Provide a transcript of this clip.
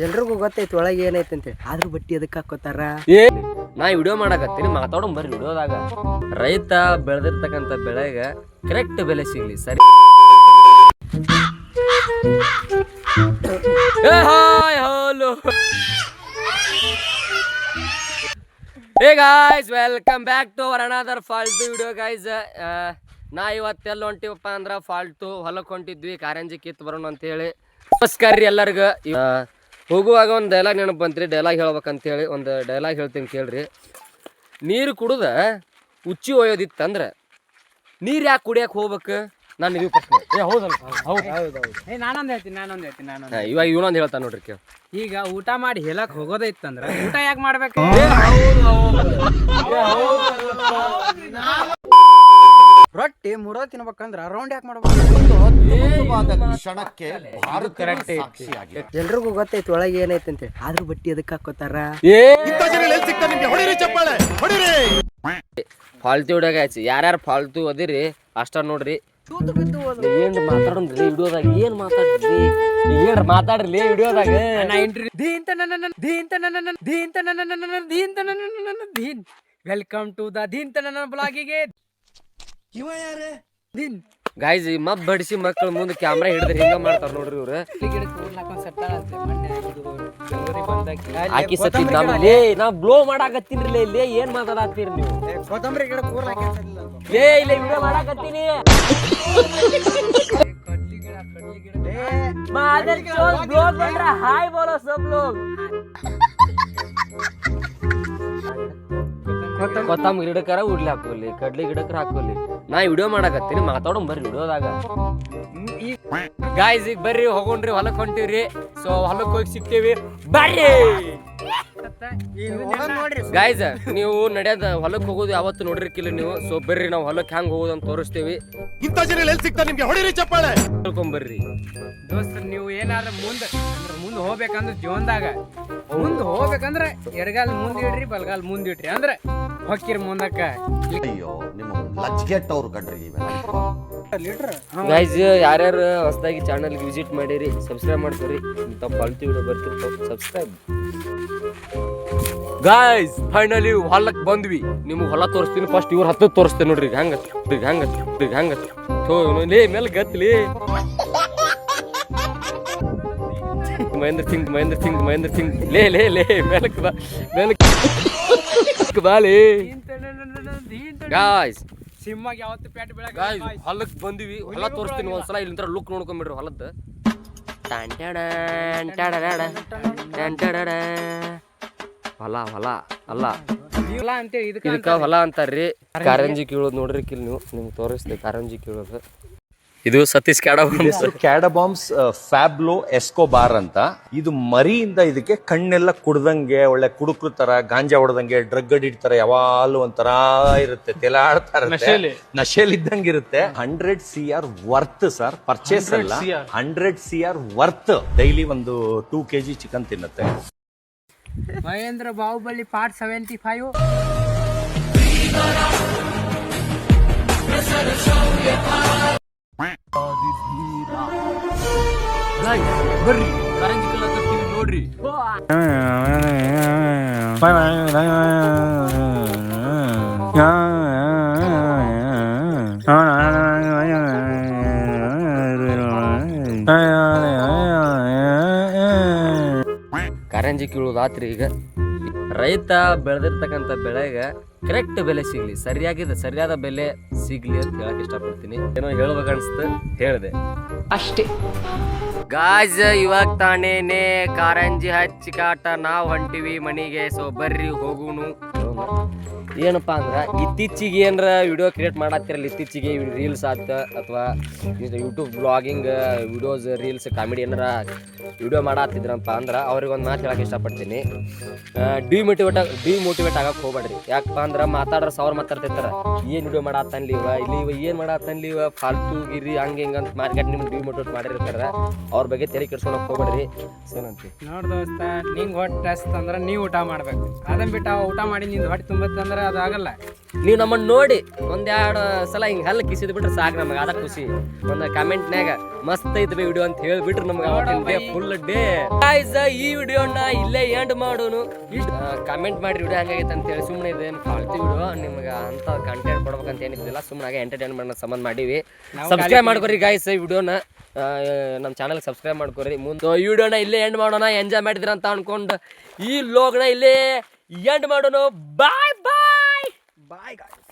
ಎಲ್ರಿಗೂ ಗೊತ್ತೈತಿ ಒಳಗೆ ಏನೈತಿ ಅಂತೇಳಿ, ಆದ್ರೂ ಬಟ್ಟಿ ಅದಕ್ಕೆ ಹಾಕೋತಾರ. ನಾ ವಿಡಿಯೋ ಮಾಡಕತ್ತೀನಿ, ಮಾತಾಡೋಣ ಬರ್ರಿ. ವಿಡಿಯೋದಾಗ ರೈತ ಬೆಳೆದಿರ್ತಕ್ಕಂಥ ಬೆಳೆಗೆ ಕರೆಕ್ಟ್ ಬೆಲೆ ಸಿಗ್ಲಿ. ಸರಿ, hello, hey guys, welcome back to our another ಫಾಲ್ತು ವಿಡಿಯೋ ಗಾಯ್ಸ್. ನಾ ಇವತ್ತೆಲ್ಲ ಹೊಂಟಿವಪ್ಪ ಅಂದ್ರೆ ಫಾಲ್ತು ಹೊಲಕ್ಕೆ ಹೊಂಟಿದ್ವಿ, ಕಾರಂಜಿ ಕಿತ್ತು ಬರೋಣ ಅಂತೇಳಿ. ನಮಸ್ಕಾರ ರೀ ಎಲ್ಲರಿಗೂ. ಹೋಗುವಾಗ ಒಂದು ಡೈಲಾಗ್ ನೆನಪು ಬಂತ್ರಿ, ಡೈಲಾಗ್ ಹೇಳ್ಬೇಕಂತೇಳಿ ಒಂದು ಡೈಲಾಗ್ ಹೇಳ್ತೀನಿ ಕೇಳ್ರಿ. ನೀರು ಕುಡ್ದ ಉಚ್ಚಿ ಒಯ್ಯೋದಿತ್ತಂದ್ರೆ ನೀರು ಯಾಕೆ ಕುಡಿಯಕ್ಕೆ ಹೋಗ್ಬೇಕು? ನಾನು ಇದು ಪ್ರಶ್ನೆ. ಹೌದಲ್ಲ? ನಾನೊಂದು ಹೇಳ್ತೀನಿ. ಇವಾಗ ಇವನೊಂದು ಹೇಳ್ತಾನೆ ನೋಡ್ರಿ ಕೇಳಿ. ಈಗ ಊಟ ಮಾಡಿ ಹೇಳಕ್ ಹೋಗೋದೈತಂದ್ರ ಊಟ ಯಾಕೆ ಮಾಡ್ಬೇಕು? ರೊಟ್ಟಿ ಮುಡೋ ತಿನ್ಬೇಕಂದ್ರ ರೌಂಡ್ ಯಾಕೆ ಮಾಡ್ಬೇಕು? ಎಲ್ರಿಗೂ ಗೊತ್ತೈತಿ ಒಳಗೆ ಏನೈತಿ ಅಂತೇಳಿ, ಆದ್ರೂ ಬಟ್ಟಿ ಅದಕ್ಕೆ ಹಾಕೋತಾರ. ಫಾಲ್ತು ವಿಡಿಯೋಗ ಆಯ್ತು. ಯಾರ್ಯಾರು ಫಾಲ್ತು ಅದಿರಿ ಅಷ್ಟ ನೋಡ್ರಿ. ಏನ್ ಮಾತಾಡ್ರಿ ವಿಡಿಯೋದಾಗ? ಏನ್ ಮಾತಾಡ್ರಿ? ಏನ್ ಮಾತಾಡ್ರಿ ವಿಡಿಯೋದಾಗ? ವೆಲ್ಕಮ್ ಟು ದ ದೀನ್ ತನ ಬ್ಲಾಗಿಗೆ. ಗಾಯ್ಸ್, ಈ ಮಬ್ ಬಡಿಸಿ ಮಕ್ಕಳು ಮುಂದೆ ಕ್ಯಾಮ್ರಾ ಹಿಡಿದ್ರೆ ಹಿಂಗ ಮಾಡ್ತಾರ ನೋಡ್ರಿ ಇವ್ರು. ಆಕಿ ಸತಿ ನಮ್ಮಲ್ಲಿ ನಾ ಬ್ಲೋ ಮಾಡಾಕತ್ತೀನ್ರಿ. ಇಲ್ಲಿ ಏನ್ ಮಾತಾಡತ್ತೀರಿ ನೀವು? ಇಲ್ಲ ವಿಡಿಯೋ ಮಾಡಾಕತ್ತೀನಿ. ಹಾಯ್ ಬೋಲೋ ಸಬ್ ಲೋಗ್. ಕೊತ್ತಂಬರಿ ಗಿಡಕ್ಕಾರ ಉಡ್ಲಿ ಹಾಕೋಲಿ, ಕಡ್ಲಿ ಗಿಡಕ್ಕಾರ ಹಾಕೋಲಿ. ನಾ ವಿಡಿಯೋ ಮಾಡಾಕತ್ತೀನಿ, ಮಾತಾಡೋಣ ಬರ್ರಿ ವಿಡಿಯೋದಾಗ. ಗಾಯ್ಸ್, ಈಗ ಬರ್ರಿ ಹೋಗೋಣ್ರಿ, ಹೊಲಕ್ ಹೊಂಟಿವ್ರಿ. ಸೊ ಹೊಲಕ್ ಹೋಗಿ ಸಿಗ್ತೇವಿ ಬರ್ರಿ. ಗಾಯ್ಸ್, ನೀವು ನಡೆಯೋದ ಹೊಲಕ್ ಹೋಗೋದು ಯಾವತ್ತು ನೋಡಿರ್ಕಿಲ್ಲ ನೀವು. ಸೊ ಬರ್ರಿ, ನಾವು ಹೊಲಕ್ ಹೆಂಗ್ ಹೋಗೋದು ಅಂತ ತೋರಿಸ್ತೇವಿ. ಬರ್ರಿ ದೋಸ್ತರು, ನೀವು ಏನಾದ್ರ ಮುಂದೆ ಹೋಗ್ಬೇಕಂದ್ರೆ ಜೀವನದಾಗ ಮುಂದೆ ಹೋಗ್ಬೇಕಂದ್ರೆ ಎಡಗಾಲ್ ಮುಂದೆ ಇಡ್ರಿ, ಬಲ್ಗಾಲ್ ಮುಂದೆ ಇಡ್ರಿ, ಅಂದ್ರೆ ಹೊಕ್ಕಿರಿ ಮುಂದಕ್ಕ. ಅಯ್ಯೋ, ನಿಮ್ಮ ಲಜ್ಗೆಟ್ಟವ್ರು ಕಣ್ರಿ. ಗೈಸ್, ಯಾರ್ಯಾರು ಹೊಸದಾಗಿ ಚಾನಲ್ ವಿಸಿಟ್ ಮಾಡಿರಿ, ಸಬ್ಸ್ಕ್ರೈಬ್ ಮಾಡ್ಕೊರಿ. ಇಂಥ ಫಾಲ್ತು ವಿಡಿಯೋ ಬರ್ತಿರ್ತಾವ, ಸಬ್ಸ್ಕ್ರೈಬ್. ಗೈಸ್, ಫೈನಲಿ ಹೊಲಕ್ ಬಂದ್ವಿ. ನಿಮ್ಗೆ ಹೊಲ ತೋರಿಸ್ತೀನಿ. ಫಸ್ಟ್ ಇವ್ರ ಹತ್ತು ತೋರಿಸ್ತೇನೆ ನೋಡ್ರಿ. ಹಂಗ ಲೇ ಮೇಲೆ ಗತ್ಲಿ. ಮಹೇಂದ್ರ ಸಿಂಗ್ ಲೇ ಮೇಲಕ್ ಬಾಲಿ. ಗಾಯ್ಸ್, ಸಿಂಹಾಗ ಯಾವತ್ತು ಪ್ಯಾಟ್ ಬೆಳಗ್ಗೆ ಗಾಯ್ಸ್, ಹೊಲಕ್ ಬಂದಿವಿ. ಹೊಲ ತೋರಿಸ್ತೀನಿ ಒಂದ್ಸಲ. ಇಲ್ಲಿಂದ ಲುಕ್ ನೋಡ್ಕೊಂಬಿಡ್ರಿ ಹೊಲದ. ಹೊಲ ಅಲ್ಲ, ಇದಕ್ಕ ಹೊಲ ಅಂತಾರ್ರಿ. ಕಾರಂಜಿ ಕೀಳೋದು ನೋಡ್ರಿ ಕಿಲ್ ನೀವು. ನಿಮ್ಗೆ ತೋರಿಸ್ದೆ ಕಾರಂಜಿ ಕೀಳೋದು. ಇದು ಸತೀಶ್ ಕ್ಯಾಡಬಾಂಬ್ಸ್ ಫ್ಯಾಬ್ಲೋ ಎಸ್ಕೋಬಾರ್ ಅಂತ. ಇದು ಮರಿಯಿಂದ ಇದಕ್ಕೆ ಕಣ್ಣೆಲ್ಲ ಕುಡ್ದಂಗೆ, ಒಳ್ಳೆ ಕುಡುಕ್ರು ತರ, ಗಾಂಜಾ ಹೊಡೆದಂಗೆ, ಡ್ರಗ್ ಅಡಿಕ್ಟ್ ತರ ಯಾವಾಗಲೂ ಒಂಥರ ಇರುತ್ತೆ, ತೆಲಾಡ್ತಾ ಇರುತ್ತೆ, ನಶೆಲ್ ಇದ್ದಂಗೆ ಇರುತ್ತೆ. 100 CR ವರ್ತ್ ಸರ್, ಪರ್ಚೇಸ್ ಅಲ್ಲ, 100 CR ವರ್ತ್. ಡೈಲಿ ಒಂದು 2 kg ಚಿಕನ್ ತಿನ್ನುತ್ತೆ. ಮಹೇಂದ್ರ ಬಾಹುಬಲಿ ಪಾರ್ಟ್ 75. ಬರ್ರಿ, ಕಾರಂಜಿ ಕೀಳಕತ್ತೀವಿ ನೋಡ್ರಿ. ಕಾರಂಜಿ ಕೀಳೋದು ಆತ್ರಿ. ಈಗ ರೈತ ಬೆಳೆದಿರ್ತಕ್ಕಂಥ ಬೆಳೆಗೆ ಕರೆಕ್ಟ್ ಬೆಲೆ ಸಿಗ್ಲಿ, ಸರಿಯಾದ ಬೆಲೆ ಸಿಗ್ಲಿ ಅಂತ ಹೇಳಕ್ ಇಷ್ಟಪಡ್ತೀನಿ. ಏನೋ ಹೇಳ್ಬೇಕನ್ಸ್ತು, ಹೇಳಿದೆ ಅಷ್ಟೇ. ಗಾಯ್ಸ್, ಇವಾಗ ತಾನೇನೆ ಕಾರಂಜಿ ಹಚ್ಚಿ ಕಾಟ ನಾವು ಹೊಂಟಿವಿ ಮನಿಗೆ. ಸೊ ಬರ್ರಿ ಹೋಗುನು. ಏನಪ್ಪಾ ಅಂದ್ರ ಇತ್ತೀಚಿಗೆ ಏನಾರ ವಿಡಿಯೋ ಕ್ರಿಯೇಟ್ ಮಾಡತ್ತಿರಲ್ಲ, ಇತ್ತೀಚಿಗೆ ರೀಲ್ಸ್ ಆತ ಅಥವಾ YouTube blogging videos, reels, comedy ಏನಾರ ವಿಡಿಯೋ ಮಾಡತ್ತಿದ್ರಪ್ಪ ಅಂದ್ರೆ ಅವ್ರಿಗೆ ಒಂದು ಮಾತು ಹೇಳಕ್ಕೆ ಇಷ್ಟಪಡ್ತೀನಿ. ಡಿಮೋಟಿವೇಟ್ ಆಗಕ್ಕೆ ಹೋಗ್ಬೇಡ್ರಿ. ಯಾಕಪ್ಪ ಅಂದ್ರೆ ಮಾತಾಡ್ರ 1000 ಮಾತಾಡ್ತಿರ್ತಾರ. ಏನು ವಿಡಿಯೋ ಮಾಡತ್ತನ್ಲಿ ಏನು ಮಾಡತ್ತನ್ಲಿ ಫಾಲ್ತು ಗಿರಿ ಹಂಗೆ ಹಿಂಗಂತ ಮಾರ್ಕೆಟ್ ನಿಮ್ಗೆ ಡಿಮೋಟಿವೇಟ್ ಮಾಡಿರ್ತಾರ. ಅವ್ರ ಬಗ್ಗೆ ತೆರೆ ಕೆಡ್ಸ್ಕೊಳಕ್ ಹೋಗ್ಬೇಡ್ರಿ. ನೋಡ್ ದೋಸ್ತ, ನಿಂಗೆ ಹೊಟ್ಟೆ ಹಸ್ತ ಅಂದ್ರೆ ನೀವು ಊಟ ಮಾಡ್ಬೇಕು. ಅದನ್ನ ಬಿಟ್ಟು ಊಟ ಮಾಡಿ ನಿಂದು ಹೊಟ್ಟೆ ತುಂಬತ್ತಂದ್ರೆ ಅದು ಆಗಲ್ಲ. ನೀವು ನಮ್ಮನ್ನ ನೋಡಿ ಒಂದೆರಡು ಸಲ ಹಿಂಗೆ ಹಲ್ಲು ಕಿಸಿದ್ ಬಿಟ್ರೆ ಸಾಕು ನಮಗೆ ಅದ ಖುಷಿ. ಒಂದು ಕಮೆಂಟ್ನಾಗ ಮಸ್ತ್ ಐತಿ ವಿಡಿಯೋ ಅಂತ ಹೇಳಿಬಿಟ್ರೆ ನಮ್ಗೆ ಅವತ್ತಿನ ಡೇ ಫುಲ್ ಡೇ. ಈ ವಿಡಿಯೋನ ಇಲ್ಲೇ ಎಂಡ್ ಮಾಡೋನು. ಕಮೆಂಟ್ ಮಾಡಿ ವಿಡಿಯೋ ಹಂಗಾಗೈತೆ ಅಂತ ಹೇಳಿ ಸುಮ್ಮನೆ ಇದೇನು ಫಾಲ್ತು ವಿಡಿಯೋ ನಿಮ್ಗೆ ಅಂತ ಕಂಟೆಂಟ್ ಕೊಡ್ಬೇಕಂತ ಏನಿದ್ದಿಲ್ಲ, ಸುಮ್ಮನೆ ಎಂಟರ್ಟೈನ್ಮೆಂಟ್ ಸಂಬಂಧ ಮಾಡೀವಿ. ಸಬ್ಸ್ಕ್ರೈಬ್ ಮಾಡ್ಕೊರಿ ಗಾಯ್ಸ್ ಈ ವಿಡಿಯೋನ, ನಮ್ಮ ಚಾನಲ್ಗೆ ಸಬ್ಸ್ಕ್ರೈಬ್ ಮಾಡ್ಕೊರಿ. ಮುಂದೆ ಈ ವಿಡಿಯೋನ ಇಲ್ಲೇ ಎಂಡ್ ಮಾಡೋಣ. ಎಂಜಾಯ್ ಮಾಡಿದ್ರ ಅಂತ ಅನ್ಕೊಂಡು ಈ ಲೋಗ್ನ ಇಲ್ಲೇ ಎಂಡ್ ಮಾಡೋಣ. ಬಾಯ್ ಬಾಯ್ ಬಾಯ್ ಗಾಯ್ಸ್.